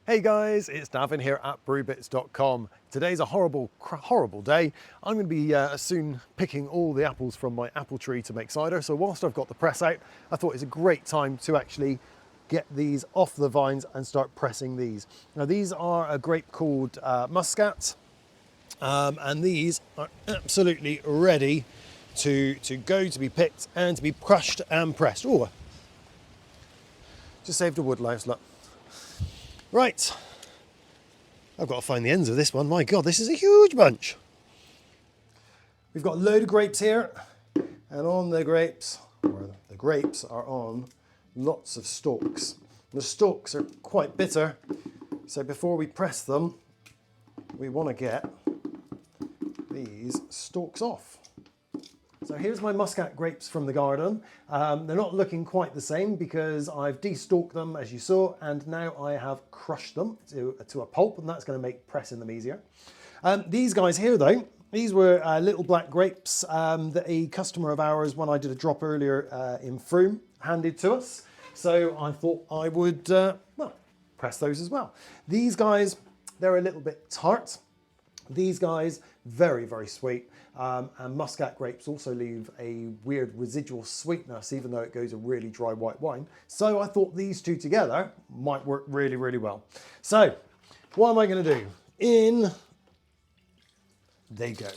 Hey guys, it's Navin here at brewbits.com. Today's a horrible day. I'm going to be soon picking all the apples from my apple tree to make cider. So whilst I've got the press out, I thought it's a great time to actually get these off the vines and start pressing these. Now these are a grape called Muscat, and these are absolutely ready to go, to be picked and to be crushed and pressed. Oh, just saved a wood louse, look. Right, I've got to find the ends of this one. My God, this is a huge bunch. We've got a load of grapes here, and on the grapes, or the grapes are on lots of stalks. The stalks are quite bitter, so before we press them, we want to get these stalks off. So here's my Muscat grapes from the garden. They're not looking quite the same because I've de-stalked them, as you saw, and now I have crushed them to a pulp, and that's going to make pressing them easier. These guys here, though, these were little black grapes that a customer of ours, when I did a drop earlier in Froome, handed to us. So I thought I would, well, press those as well. These guys, they're a little bit tart. These guys, very, very sweet. And Muscat grapes also leave a weird residual sweetness, even though it goes a really dry white wine. So I thought these two together might work really, really well. So what am I going to do? In they go.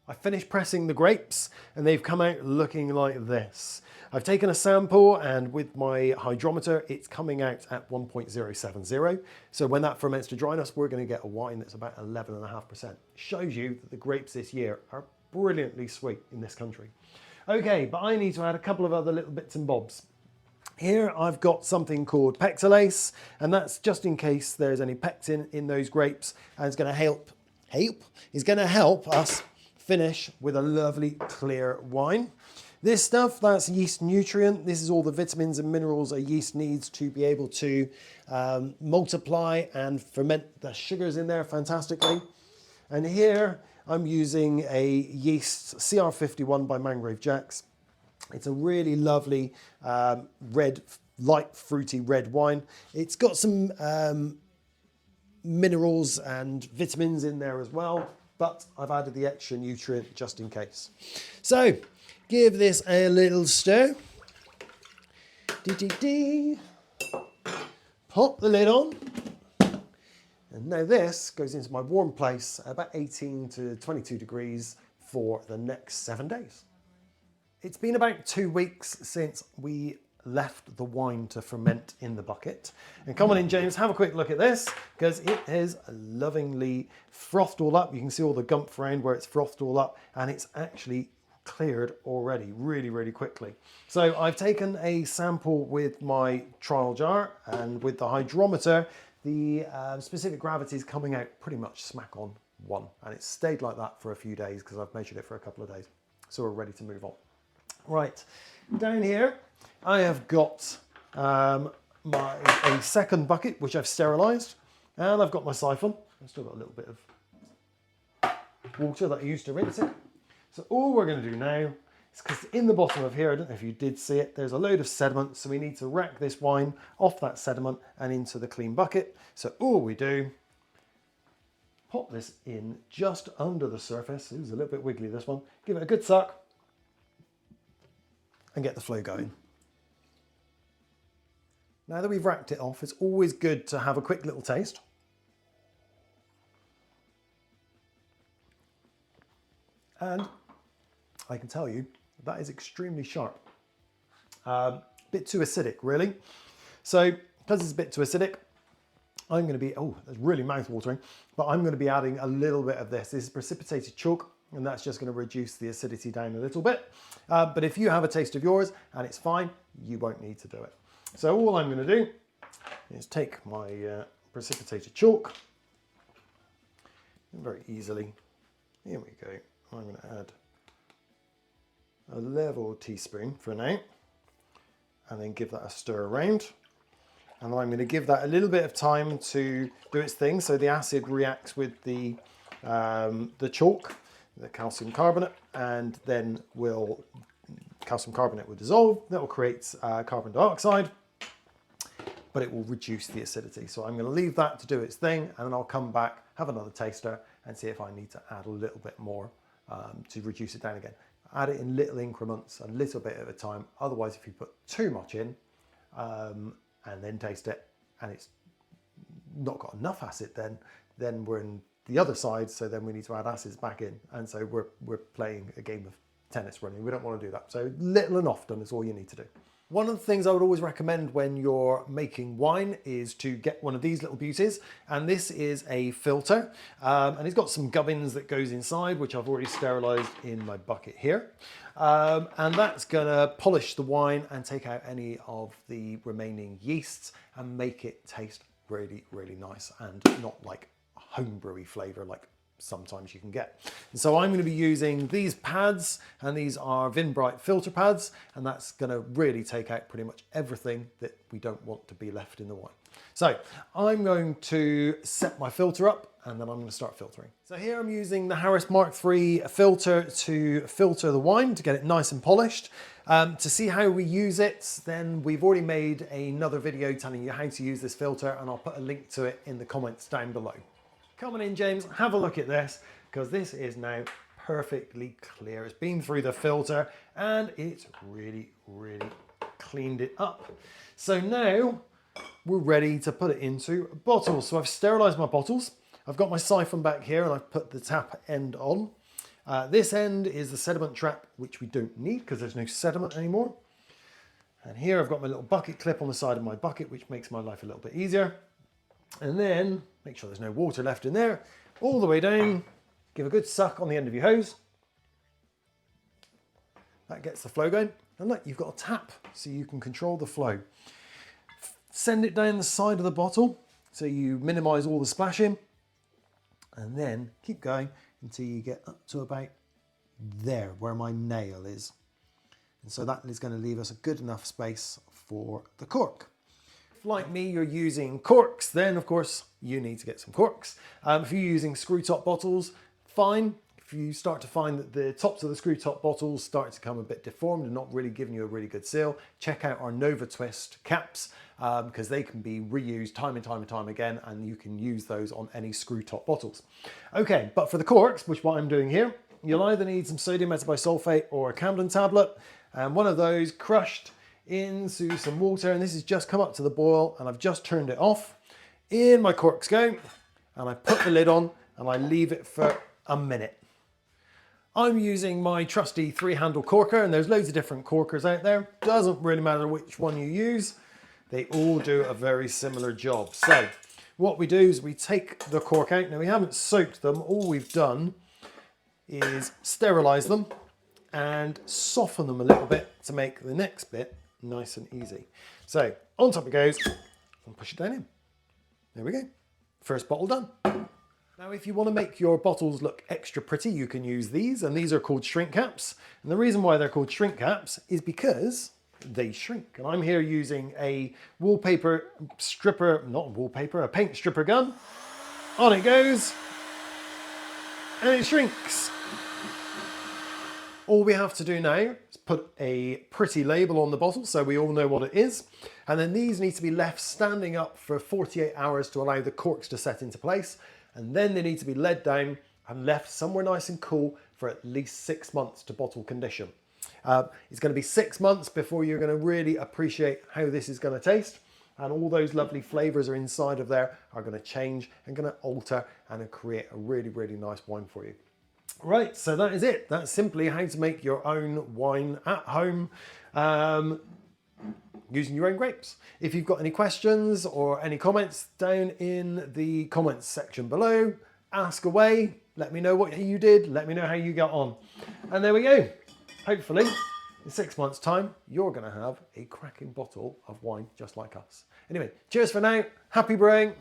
I finished pressing the grapes and they've come out looking like this. I've taken a sample, and with my hydrometer, it's coming out at 1.070. So when that ferments to dryness, we're going to get a wine that's about 11.5%. Shows you that the grapes this year are brilliantly sweet in this country. Okay, but I need to add a couple of other little bits and bobs. Here I've got something called pectolase, and that's just in case there's any pectin in those grapes, and it's going to help us finish with a lovely clear wine. This stuff, that's yeast nutrient. This is all the vitamins and minerals a yeast needs to be able to multiply and ferment the sugars in there fantastically. And here I'm using a yeast CR51 by Mangrove Jacks. It's a really lovely red, light fruity red wine. It's got some minerals and vitamins in there as well, but I've added the extra nutrient just in case. So give this a little stir. Pop the lid on. And now this goes into my warm place at about 18 to 22 degrees for the next 7 days. It's been about 2 weeks since we left the wine to ferment in the bucket. And come on in, James, have a quick look at this, because it is lovingly frothed all up. You can see all the gump around where it's frothed all up, and it's actually cleared already really, really quickly. So I've taken a sample with my trial jar, and with the hydrometer, the specific gravity is coming out pretty much smack on 1, and it's stayed like that for a few days because I've measured it for a couple of days. So we're ready to move on. Right, down here I have got a second bucket which I've sterilised, and I've got my siphon. I've still got a little bit of water that I used to rinse it. So all we're going to do now is, because in the bottom of here, I don't know if you did see it, there's a load of sediment, so we need to rack this wine off that sediment and into the clean bucket. So all we do, pop this in just under the surface. It was a little bit wiggly, this one. Give it a good suck and get the flow going. Now that we've racked it off, it's always good to have a quick little taste. And I can tell you that is extremely sharp. Bit too acidic, really. So because it's a bit too acidic, I'm going to be, oh, that's really mouth-watering, but I'm going to be adding a little bit of this. This is precipitated chalk, and that's just going to reduce the acidity down a little bit. But if you have a taste of yours and it's fine, you won't need to do it. So all I'm going to do is take my precipitated chalk, and very easily, here we go, I'm going to add a level teaspoon for now, and then give that a stir around. And I'm going to give that a little bit of time to do its thing, so the acid reacts with the chalk, the calcium carbonate, and then calcium carbonate will dissolve. That will create carbon dioxide. but it will reduce the acidity. So I'm going to leave that to do its thing, and then I'll come back, have another taster, and see if I need to add a little bit more to reduce it down again. Add it in little increments, a little bit at a time. Otherwise, if you put too much in and then taste it, and it's not got enough acid, then we're in the other side. So then we need to add acids back in, and so we're playing a game of tennis running. We don't want to do that. So little and often is all you need to do. One of the things I would always recommend when you're making wine is to get one of these little beauties. And this is a filter. And it's got some gubbins that goes inside, which I've already sterilized in my bucket here. And that's gonna polish the wine and take out any of the remaining yeasts and make it taste really, really nice and not like homebrewy flavor like sometimes you can get. And so I'm going to be using these pads, and these are Vinbright filter pads, and that's going to really take out pretty much everything that we don't want to be left in the wine. So I'm going to set my filter up, and then I'm going to start filtering. So here I'm using the Harris Mark III filter to filter the wine to get it nice and polished. To see how we use it, then we've already made another video telling you how to use this filter, and I'll put a link to it in the comments down below. Come on in, James, have a look at this, because this is now perfectly clear. It's been through the filter and it's really, really cleaned it up. So now we're ready to put it into bottles. So I've sterilized my bottles. I've got my siphon back here and I've put the tap end on. This end is the sediment trap, which we don't need because there's no sediment anymore. And here I've got my little bucket clip on the side of my bucket, which makes my life a little bit easier. And then make sure there's no water left in there. All the way down, give a good suck on the end of your hose. That gets the flow going. And look, you've got a tap so you can control the flow. Send it down the side of the bottle so you minimize all the splashing. And then keep going until you get up to about there where my nail is. And so that is going to leave us a good enough space for the cork. If, like me, you're using corks, then of course you need to get some corks. If you're using screw top bottles, fine. If you start to find that the tops of the screw top bottles start to become a bit deformed and not really giving you a really good seal, check out our Nova Twist caps, because they can be reused time and time and time again, and you can use those on any screw top bottles. Okay, but for the corks, which what I'm doing here, you'll either need some sodium metabisulfate or a Camden tablet, and one of those crushed into some water, and this has just come up to the boil and I've just turned it off. In my corks go, and I put the lid on and I leave it for a minute. I'm using my trusty 3-handle corker, and there's loads of different corkers out there. Doesn't really matter which one you use. They all do a very similar job. So what we do is we take the cork out. Now we haven't soaked them. All we've done is sterilize them and soften them a little bit to make the next bit nice and easy. So on top it goes, and push it down in. There we go. First bottle done. Now, if you want to make your bottles look extra pretty, you can use these, and these are called shrink caps. And the reason why they're called shrink caps is because they shrink. And I'm here using a wallpaper stripper, not wallpaper, a paint stripper gun. On it goes, and it shrinks. All we have to do now is put a pretty label on the bottle so we all know what it is. And then these need to be left standing up for 48 hours to allow the corks to set into place. And then they need to be let down and left somewhere nice and cool for at least 6 months to bottle condition. It's going to be 6 months before you're going to really appreciate how this is going to taste. And all those lovely flavors are inside of there are going to change and going to alter and create a really, really nice wine for you. Right, so that is it. That's simply how to make your own wine at home using your own grapes. If you've got any questions or any comments, down in the comments section below, ask away. Let me know what you did. Let me know how you got on. And there we go. Hopefully, in 6 months' time, you're going to have a cracking bottle of wine just like us. Anyway, cheers for now. Happy brewing.